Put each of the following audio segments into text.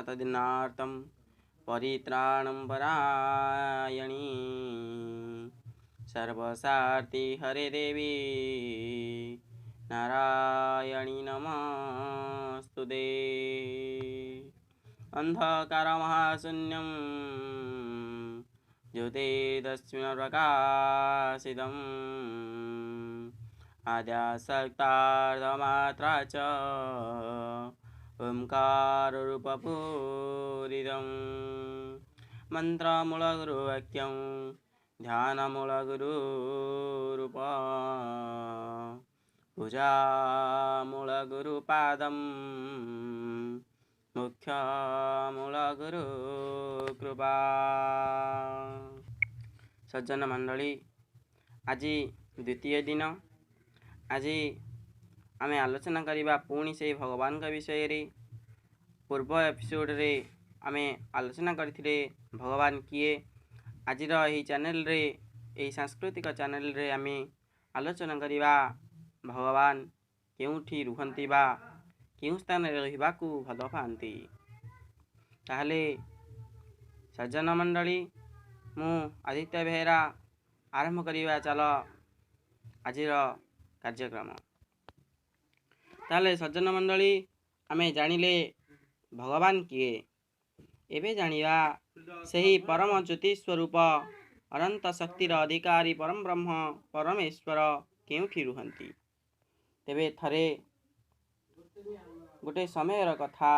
शरणागतदीनार्तं परित्राणं परायणी सर्वसार्थी हरे देवी नारायणी नमस्तुते। अंधकारमहाशून्यं ज्योतिरश्मिप्रकाशितम् आद्यासक्तार्धमात्रा च ओंकाररूपपूरितं मन्त्रमूलगुरुवाक्यं ध्यानमूलगुरुरूप पूजामूलगुरुपादं मुख्यमूलगुरुकृपा। सज्जन मंडली, आज द्वितीय दिन। आज आमे आलोचना करिबा पुणी से भगवान का विषय रे। पूर्व एपिसोड रे आमे आलोचना करथिले भगवान किए। आज यही चैनल रे, यही सांस्कृतिक चैनल रे आमे आलोचना करिबा भगवान केउठी रुहंती बा केउ स्थान रे रहिबाकू भल पांती। ताहले सज्जन मंडली, मु आदित्य बेहेरा आरंभ करिबा चल आजिर कार्यक्रम। ताहले सज्जन मंडली, आमे जानिले भगवान किए। एबे जानिबा सही परम ज्योति स्वरूप अनंत शक्तिर अधिकारी परम ब्रह्म परमेश्वर केउठी रुहंती। तेबे थरे गोटे समयर कथा।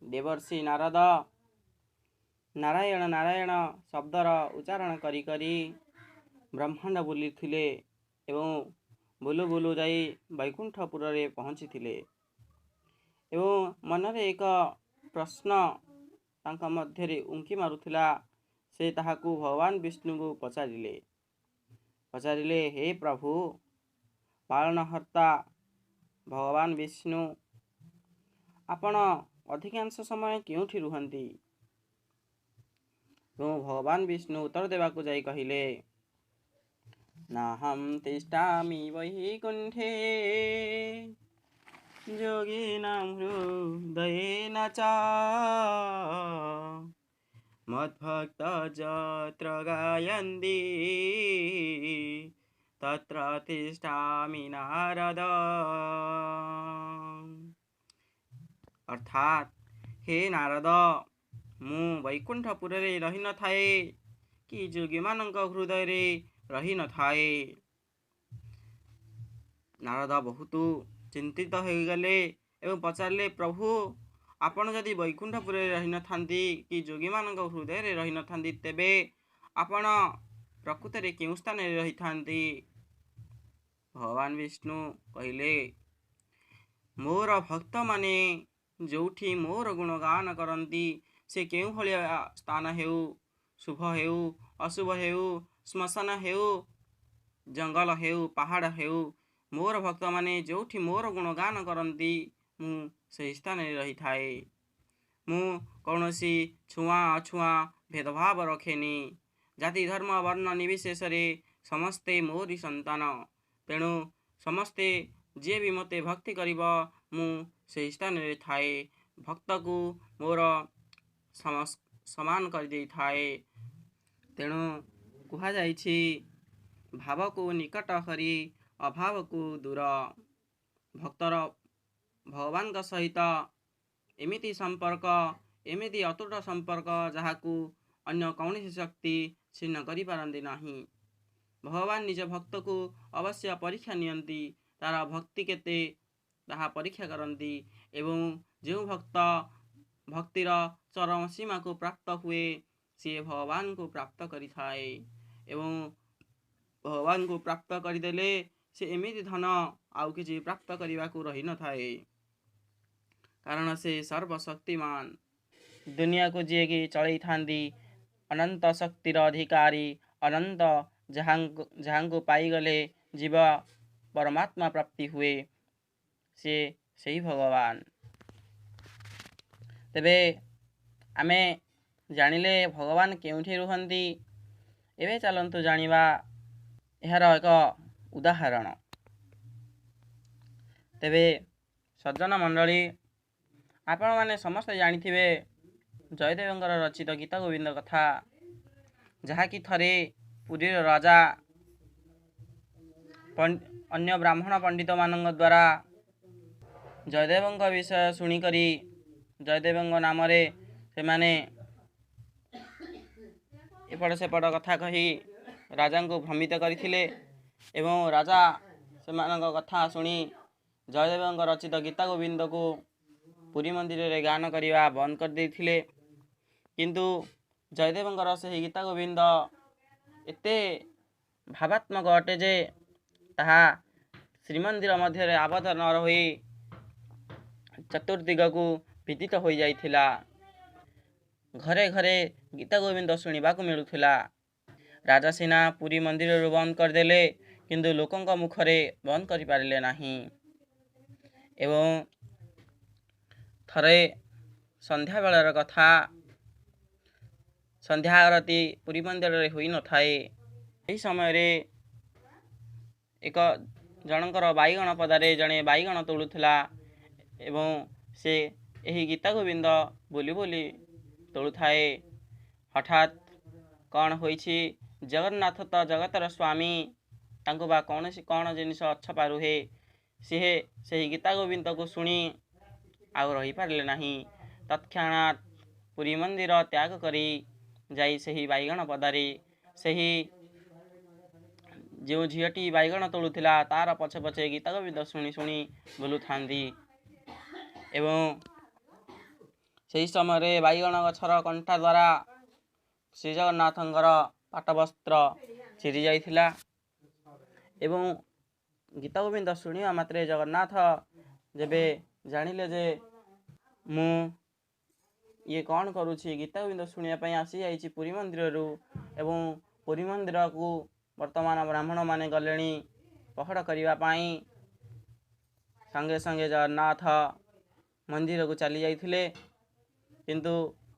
देवर्षि नारद नारायण नारायण शब्दर उच्चारण करी करी ब्रह्मांड बुलिथिले एवं बुलु बुलु जाई वैकुंठपुर रे पहुंचीथिले। एवं मनरे एक प्रश्न तांका मध्यरे उंकी मारुथिला। से ताहाकू भगवान विष्णु को पचारिले हे प्रभु पालनहर्ता भगवान विष्णु, आपण अधिकांश समय केउठी रुहंती। भगवान विष्णु उत्तर देवाकू जाई कहिले, नाहं तिष्ठामि वैकुंठे योगिनां हृदयेन च मद्भक्ता यत्र गायन्ति तत्र तिष्ठामि नारद। अर्थात हे नारद, मु वैकुंठपुर रे रही न थाए कि जोगी मानक हृदय रे रही न थाए। नारद बहुत चिंतित हो गले एवं पचारे, प्रभु आपण जदि वैकुंठपुर रे रही न थांती कि जोगी मानक हृदय रे रही न थांती, तेबे आपण प्रकृत रे केउ स्थान रे रही थांती। भगवान विष्णु कहिले, मोर भक्त माने जोठी मोर गुणगान करती से केउ भलिया स्थान हेउ, शुभ हेउ अशुभ हेउ, श्मशान हेउ, जंगल हेउ, पहाड़ हेउ, मोर भक्त माने जोठी मोर गुणगान करती मु से स्थान रे रही थाए। मु कौनसी छुआ अछुआ भेदभाव रखेनी। जाति धर्म वर्ण निर्विशेष रे समस्ते मोरी संतान। तेणु समस्ते जे भी मते भक्ति करिब मु से स्थान रे थाए। भक्त को मोर समान कर दे थाए। तेणु कुहा जाइछि, भाव को निकट करी अभाव को दूर। भक्तर भगवान का सहित एमिति संपर्क, एमिति अतुट संपर्क जहाकू अन्य कौनसी शक्ति छिन्न करि पारंती नाही। भगवान निज भक्त को अवश्य परीक्षा नियंती, तार भक्ति केते ताहा परीक्षा करती एवं जो भक्त भक्तिर चरम सीमा को प्राप्त हुए सी भगवान को प्राप्त करि थाए। एवं भगवान को प्राप्त करदेले से एमिति धन आउ किछि प्राप्त करिबा को रही न थाए। कारण से सर्वशक्तिमान दुनिया को जे कि चलई थांदी, अनंत शक्तिर अधिकारी, अनंत जहां को पाई गले जीव परमात्मा प्राप्ति हुए से सही भगवान। तेबे आमे जानिले भगवान केउठी रुहंती। एबे चलंतु जानिबा एहार एक उदाहरण। तेबे सज्जन मंडली, आपण माने समस्त जानिथिबे ଜୟଦେବଙ୍କର ରଚିତ ଗୀତା ଗୋବିନ୍ଦ କଥା, ଯାହାକି ଥରେ ପୁରୀର ରାଜା ଅନ୍ୟ ବ୍ରାହ୍ମଣ ପଣ୍ଡିତମାନଙ୍କ ଦ୍ୱାରା ଜୟଦେବଙ୍କ ବିଷୟ ଶୁଣିକରି ଜୟଦେବଙ୍କ ନାମରେ ସେମାନେ ଏପଟ ସେପଟ କଥା କହି ରାଜାଙ୍କୁ ଭ୍ରମିତ କରିଥିଲେ ଏବଂ ରାଜା ସେମାନଙ୍କ କଥା ଶୁଣି ଜୟଦେବଙ୍କ ରଚିତ ଗୀତା ଗୋବିନ୍ଦକୁ ପୁରୀ ମନ୍ଦିରରେ ଗାନ କରିବା ବନ୍ଦ କରିଦେଇଥିଲେ। କିନ୍ତୁ ଜୟଦେବଙ୍କର ସେହି ଗୀତା ଗୋବିନ୍ଦ ଏତେ ଭାବାତ୍ମକ ଅଟେ ଯେ ତାହା ଶ୍ରୀମନ୍ଦିର ମଧ୍ୟରେ ଆବଦ୍ଧ ନ ରହି ଚତୁର୍ଦିଗକୁ ବିଦିତ ହୋଇଯାଇଥିଲା। ଘରେ ଘରେ ଗୀତା ଗୋବିନ୍ଦ ଶୁଣିବାକୁ ମିଳୁଥିଲା। ରାଜା ସିନା ପୁରୀ ମନ୍ଦିରରୁ ବନ୍ଦ କରିଦେଲେ, କିନ୍ତୁ ଲୋକଙ୍କ ମୁଖରେ ବନ୍ଦ କରିପାରିଲେ ନାହିଁ। ଏବଂ ଥରେ ସନ୍ଧ୍ୟାବେଳର କଥା, ସନ୍ଧ୍ୟା ଆରତି ପୁରୀ ମନ୍ଦିରରେ ହୋଇନଥାଏ। ଏହି ସମୟରେ ଜଣଙ୍କର ବାଇଗଣ ପଦାରେ ଜଣେ ବାଇଗଣ ତୋଳୁଥିଲା ଏବଂ ସେ ଏହି ଗୀତା ଗୋବିନ୍ଦ ବୋଲି ବୋଲି ତୋଳୁଥାଏ। ହଠାତ୍ କ'ଣ ହୋଇଛି, ଜଗନ୍ନାଥ ତ ଜଗତର ସ୍ୱାମୀ, ତାଙ୍କୁ ବା କୌଣସି କ'ଣ ଜିନିଷ ଅଛପା ରୁହେ। ସିଏ ସେହି ଗୀତା ଗୋବିନ୍ଦକୁ ଶୁଣି ଆଉ ରହିପାରିଲେ ନାହିଁ। ତତ୍କ୍ଷଣାତ୍ ପୁରୀ ମନ୍ଦିର ତ୍ୟାଗ କରି ଯାଇ ସେହି ବାଇଗଣ ପଦାରେ ସେହି ଯେଉଁ ଝିଅଟି ବାଇଗଣ ତୋଳୁଥିଲା ତାର ପଛେ ପଛେ ଗୀତା ଗୋବିନ୍ଦ ଶୁଣି ଶୁଣି ବୁଲୁଥାନ୍ତି। ଏବଂ ସେହି ସମୟରେ ବାଇଗଣ ଗଛର କଣ୍ଟା ଦ୍ୱାରା ଶ୍ରୀଜଗନ୍ନାଥଙ୍କର ପାଟବସ୍ତ୍ର ଚିରି ଯାଇଥିଲା। ଏବଂ ଗୀତା ଗୋବିନ୍ଦ ଶୁଣିବା ମାତ୍ରେ ଜଗନ୍ନାଥ ଯେବେ ଜାଣିଲେ ଯେ ମୁଁ ଇଏ କ'ଣ କରୁଛି, ଗୀତା ଗୋବିନ୍ଦ ଶୁଣିବା ପାଇଁ ଆସିଯାଇଛି ପୁରୀ ମନ୍ଦିରରୁ ଏବଂ ପୁରୀ ମନ୍ଦିରକୁ ବର୍ତ୍ତମାନ ବ୍ରାହ୍ମଣମାନେ ଗଲେଣି ପହଡ଼ କରିବା ପାଇଁ। ସଙ୍ଗେ ସଙ୍ଗେ ଜଗନ୍ନାଥ ମନ୍ଦିରକୁ ଚାଲି ଯାଇଥିଲେ, କିନ୍ତୁ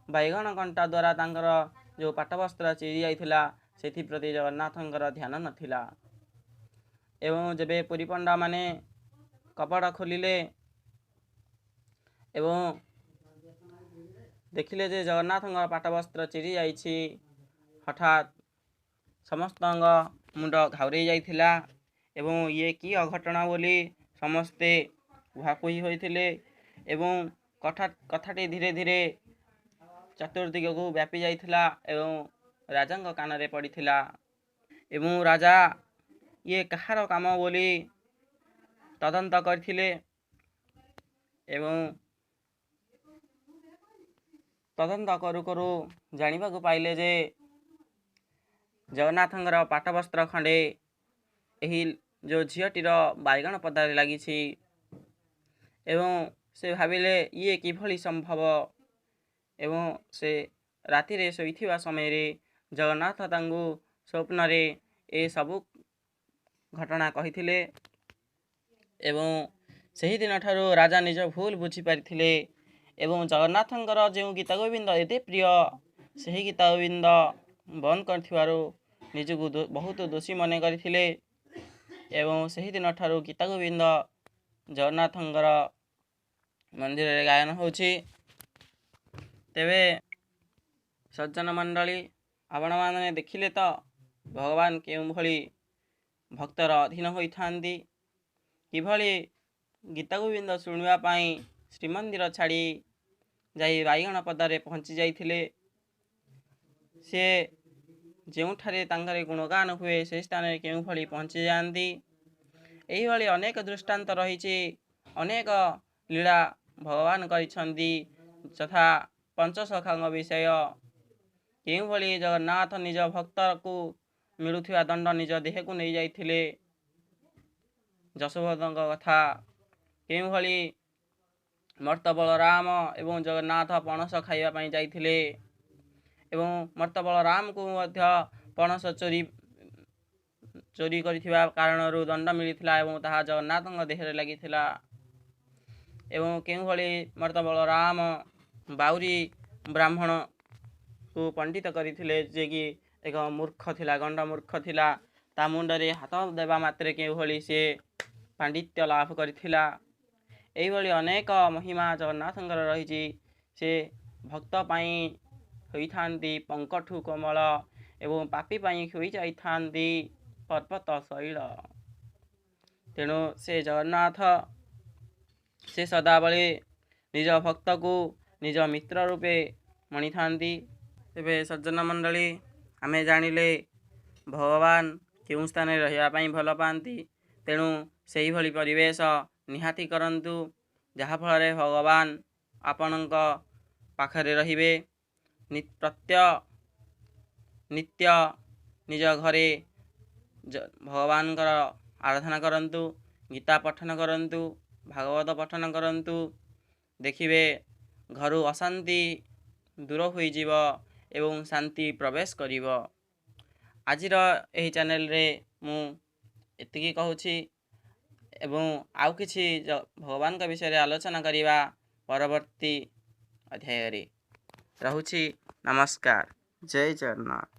ବାଇଗଣ କଣ୍ଟା ଦ୍ୱାରା ତାଙ୍କର ଯେଉଁ ପାଟବସ୍ତ୍ର ଚିରି ଯାଇଥିଲା ସେଥିପ୍ରତି ଜଗନ୍ନାଥଙ୍କର ଧ୍ୟାନ ନଥିଲା। ଏବଂ ଯେବେ ପୁରୀ ପଣ୍ଡାମାନେ କପଡ଼ ଖୋଲିଲେ ଏବଂ ଦେଖିଲେ ଯେ ଜଗନ୍ନାଥଙ୍କର ପାଟବସ୍ତ୍ର ଚିରି ଯାଇଛି, ହଠାତ୍ ସମସ୍ତଙ୍କ ମୁଣ୍ଡ ଘାଉରେଇ ଯାଇଥିଲା ଏବଂ ଇଏ କି ଅଘଟଣ ବୋଲି ସମସ୍ତେ କୁହାକୁହି ହୋଇଥିଲେ। ଏବଂ କଥାଟି ଧୀରେ ଧୀରେ ଚତୁର୍ଦିଗକୁ ବ୍ୟାପି ଯାଇଥିଲା ଏବଂ ରାଜାଙ୍କ କାନରେ ପଡ଼ିଥିଲା। ଏବଂ ରାଜା ଇଏ କାହାର କାମ ବୋଲି ତଦନ୍ତ କରିଥିଲେ ଏବଂ ତଦନ୍ତ କରୁ କରୁ ଜାଣିବାକୁ ପାଇଲେ ଯେ ଜଗନ୍ନାଥଙ୍କର ପାଟବସ୍ତ୍ର ଖଣ୍ଡେ ଏହି ଯେଉଁ ଝିଅଟିର ବାଇଗଣ ପଦାରେ ଲାଗିଛି। ଏବଂ ସେ ଭାବିଲେ ଇଏ କିଭଳି ସମ୍ଭବ। ଏବଂ ସେ ରାତିରେ ଶୋଇଥିବା ସମୟରେ ଜଗନ୍ନାଥ ତାଙ୍କୁ ସ୍ୱପ୍ନରେ ଏସବୁ ଘଟଣା କହିଥିଲେ। ଏବଂ ସେହିଦିନ ଠାରୁ ରାଜା ନିଜ ଭୁଲ ବୁଝିପାରିଥିଲେ ଏବଂ ଜଗନ୍ନାଥଙ୍କର ଯେଉଁ ଗୀତା ଗୋବିନ୍ଦ ଏତେ ପ୍ରିୟ, ସେହି ଗୀତା ଗୋବିନ୍ଦ ବନ୍ଦ କରିଥିବାରୁ ନିଜକୁ ବହୁତ ଦୋଷୀ ମନେ କରିଥିଲେ। ଏବଂ ସେହିଦିନ ଠାରୁ ଗୀତା ଗୋବିନ୍ଦ ଜଗନ୍ନାଥଙ୍କର ମନ୍ଦିରରେ ଗାୟନ ହେଉଛି। ତେବେ ସଜ୍ଜନ ମଣ୍ଡଳୀ, ଆପଣମାନେ ଦେଖିଲେ ତ ଭଗବାନ କେଉଁଭଳି ଭକ୍ତର ଅଧୀନ ହୋଇଥାନ୍ତି। କିଭଳି ଗୀତା ଗୋବିନ୍ଦ ଶୁଣିବା ପାଇଁ ଶ୍ରୀମନ୍ଦିର ଛାଡ଼ି ଯାଇ ବାଇଗଣ ପଦାରେ ପହଞ୍ଚି ଯାଇଥିଲେ। ସେ ଯେଉଁଠାରେ ତାଙ୍କର ଗୁଣଗାନ ହୁଏ ସେହି ସ୍ଥାନରେ କେଉଁଭଳି ପହଞ୍ଚି ଯାଆନ୍ତି। ଏହିଭଳି ଅନେକ ଦୃଷ୍ଟାନ୍ତ ରହିଛି, ଅନେକ ଲୀଳା ଭଗବାନ କରିଛନ୍ତି। ଯଥା ପଞ୍ଚସଖାଙ୍କ ବିଷୟ, କେଉଁଭଳି ଜଗନ୍ନାଥ ନିଜ ଭକ୍ତକୁ ମିଳୁଥିବା ଦଣ୍ଡ ନିଜ ଦେହକୁ ନେଇଯାଇଥିଲେ। ଯଶୋବଧଙ୍କ କଥା, କେଉଁଭଳି ମର୍ତ୍ତ ବଳରାମ ଏବଂ ଜଗନ୍ନାଥ ପଣସ ଖାଇବା ପାଇଁ ଯାଇଥିଲେ ଏବଂ ମର୍ତ୍ତ ବଳରାମକୁ ମଧ୍ୟ ପଣସ ଚୋରି କରିଥିବା କାରଣରୁ ଦଣ୍ଡ ମିଳିଥିଲା ଏବଂ ତାହା ଜଗନ୍ନାଥଙ୍କ ଦେହରେ ଲାଗିଥିଲା। ଏବଂ କେଉଁଭଳି ମର୍ତ୍ତ ବଳରାମ ବାଉରୀ ବ୍ରାହ୍ମଣକୁ ପଣ୍ଡିତ କରିଥିଲେ, ଯିଏକି ଏକ ମୂର୍ଖ ଥିଲା, ଗଣ୍ଡ ମୂର୍ଖ ଥିଲା। ତା ମୁଣ୍ଡରେ ହାତ ଦେବା ମାତ୍ରେ କେଉଁଭଳି ସେ ପାଣ୍ଡିତ୍ୟ ଲାଭ କରିଥିଲା। ଏହିଭଳି ଅନେକ ମହିମା ଜଗନ୍ନାଥଙ୍କର ରହିଛି। ସେ ଭକ୍ତ ପାଇଁ ହୋଇଥାନ୍ତି ପଙ୍କଠୁ କୋମଳ ଏବଂ ପାପୀ ପାଇଁ ହୋଇଯାଇଥାନ୍ତି ପର୍ବତ ଶୈଳ। ତେଣୁ ସେ ଜଗନ୍ନାଥ ସେ ସଦାବେଳେ ନିଜ ଭକ୍ତକୁ ନିଜ ମିତ୍ର ରୂପେ ମଣିଥାନ୍ତି। ତେବେ ସଜ୍ଜନ ମଣ୍ଡଳୀ, ଆମେ ଜାଣିଲେ ଭଗବାନ କେଉଁ ସ୍ଥାନରେ ରହିବା ପାଇଁ ଭଲ ପାଆନ୍ତି। ତେଣୁ ସେହିଭଳି ପରିବେଶ ନିହାତି କରନ୍ତୁ, ଯାହାଫଳରେ ଭଗବାନ ଆପଣଙ୍କ ପାଖରେ ରହିବେ। ନିତ୍ୟ ନିଜ ଘରେ ଭଗବାନଙ୍କର ଆରାଧନା କରନ୍ତୁ, ଗୀତା ପଠନ କରନ୍ତୁ, ଭାଗବତ ପଠନ କରନ୍ତୁ। ଦେଖିବେ ଘରୁ ଅଶାନ୍ତି ଦୂର ହୋଇଯିବ ଏବଂ ଶାନ୍ତି ପ୍ରବେଶ କରିବ। ଆଜିର ଏହି ଚ୍ୟାନେଲରେ ମୁଁ ଏତିକି କହୁଛି ଏବଂ ଆଉ କିଛି ଭଗବାନଙ୍କ ବିଷୟରେ ଆଲୋଚନା କରିବା ପରବର୍ତ୍ତୀ ଅଧ୍ୟାୟରେ। ରହୁଛି। ନମସ୍କାର। ଜୟ ଜଗନ୍ନାଥ।